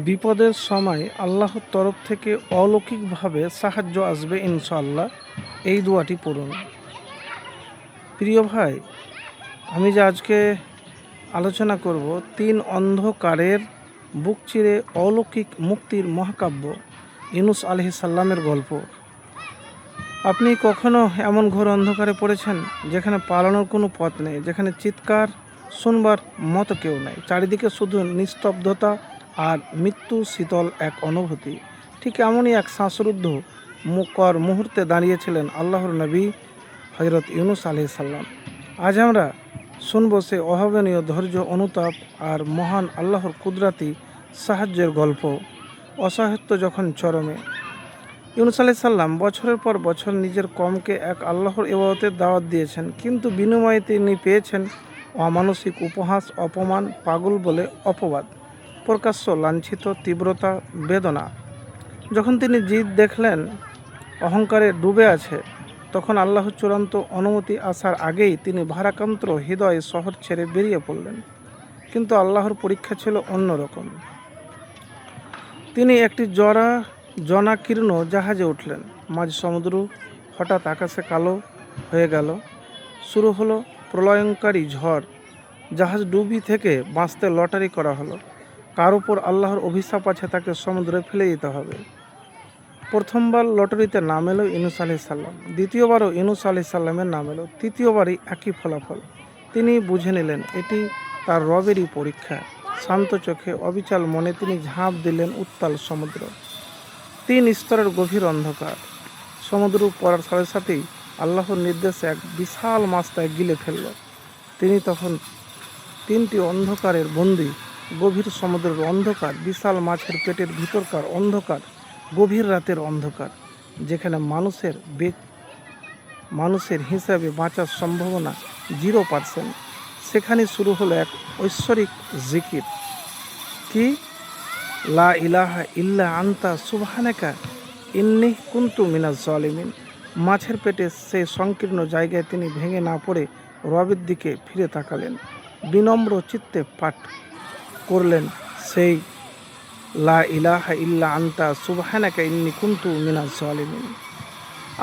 বিপদের সময় আল্লাহর তরফ থেকে অলৌকিকভাবে সাহায্য আসবে ইনশাআল্লাহ। এই দোয়াটি পড়ুন। প্রিয় ভাই, আমি যে আজকে আলোচনা করব 3 অন্ধকারের বুক চিরে অলৌকিক মুক্তির মহাকাব্য ইউনুস আলাইহিস সালামের গল্প। আপনি কখনো এমন ঘোর অন্ধকারে পড়েছেন যেখানে পালানোর কোনো পথ নেই, যেখানে চিৎকার শুনবার মতো কেউ নেই, চারিদিকে শুধু নিস্তব্ধতা আর মৃত্যু শীতল এক অনুভূতি? ঠিক এমনই এক শ্বাসরুদ্ধ মুহূর্তে দাঁড়িয়েছিলেন আল্লাহর নবী হযরত ইউনুস আলাইহিস সালাম। আজ আমরা শুনব সে অভাবনীয় ধৈর্য, অনুতাপ আর মহান আল্লাহর কুদরতি সাহায্যের গল্প। অসহায়ত্ব যখন চরমে, ইউনুস আলাইহিস সালাম বছরের পর বছর নিজের কওমকে এক আল্লাহর ইবাদতের দাওয়াত দিয়েছেন, কিন্তু বিনিময়ে তিনি পেয়েছেন অমানসিক উপহাস, অপমান, পাগল বলে অপবাদ, প্রকাশ্য লাঞ্ছিত, তীব্রতা, বেদনা। যখন তিনি জিদ দেখলেন অহংকারে ডুবে আছে, তখন আল্লাহর চূড়ান্ত অনুমতি আসার আগেই তিনি ভারাক্রান্ত হৃদয়ে শহর ছেড়ে বেরিয়ে পড়লেন। কিন্তু আল্লাহর পরীক্ষা ছিল অন্যরকম। তিনি একটি জনাকীর্ণ জাহাজে উঠলেন। মাঝ সমুদ্র হঠাৎ আকাশে কালো হয়ে গেল। শুরু হলো প্রলয়ঙ্কারী ঝড়। জাহাজ ডুবি থেকে বাঁচতে লটারি করা হলো। কার উপর আল্লাহর অভিশাপ আছে, তাকে সমুদ্রে ফেলে দিতে হবে। প্রথমবার লটারিতে নাম এলো ইউনুস আলাইহিস সালাম, দ্বিতীয়বারও ইউনুস আলাইহিস সালামের নাম এলো, তৃতীয়বারই একই ফলাফল। তিনি বুঝে নিলেন এটি তার রবেরই পরীক্ষা। শান্ত চোখে, অবিচল মনে তিনি ঝাঁপ দিলেন উত্তাল সমুদ্র। 3 স্তরের গভীর অন্ধকার। সমুদ্র পড়ার সাথে সাথেই আল্লাহর নির্দেশে এক বিশাল মাছ তাকে গিলে ফেলল। তিনি তখন 3টি অন্ধকারের বন্দী। গভীর সমুদ্রের অন্ধকার, বিশাল মাছের পেটের ভিতরকার অন্ধকার, গভীর রাতের অন্ধকার, যেখানে মানুষের হিসাবে বাঁচার সম্ভাবনা 0%। সেখানে শুরু হলো এক ঐশ্বরিক জিকির। কি? লা ইলাহা ইল্লা আনতা সুবহানাকা ইন্নী কুনতু মিনাজ জালিমিন। মাছের পেটে সেই সংকীর্ণ জায়গায় তিনি ভেঙে না পড়ে রবের দিকে ফিরে তাকালেন, বিনম্র চিত্তে পাঠ করলেন সেই লা ইলাহা ইল্লা আনতা সুবহানাকা ইন্নী কুনতু মিনাজ জালিমিন।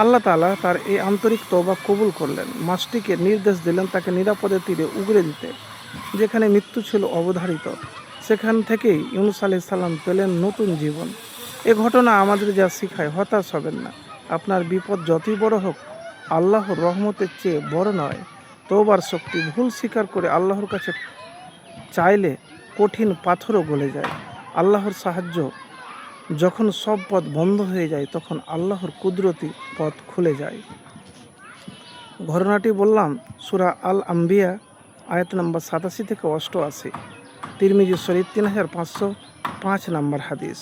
আল্লাহ তাআলা তার এই আন্তরিক তওবা কবুল করলেন। মাছটিকে নির্দেশ দিলেন তাকে নিরাপদে তীরে উগরে দিতে, যেখানে মৃত্যু ছিল অবধারিত। সেখান থেকেই ইউনুস আলাইহিস সালাম পেলেন নতুন জীবন। এ ঘটনা আমাদের যা শিখায়, হতাশ হবেন না। আপনার বিপদ যতই বড় হোক, আল্লাহর রহমতের চেয়ে বড় নয়। তওবার শক্তি। ভুল স্বীকার করে আল্লাহর কাছে চাইলে কঠিন পাথরও গলে যায়। আল্লাহর সাহায্য যখন সব পথ বন্ধ হয়ে যায়, তখন আল্লাহর কুদরতি পথ খুলে যায়। ঘটনাটি বললাম সূরা আল আম্বিয়া আয়াত নম্বর 87 থেকে 88, তিরমিজি শরীফ 3505 নম্বর হাদিস।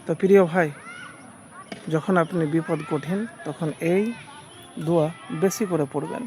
তো প্রিয় ভাই, যখন আপনি বিপদ কঠিন, তখন এই দোয়া বেশি করে পড়বেন।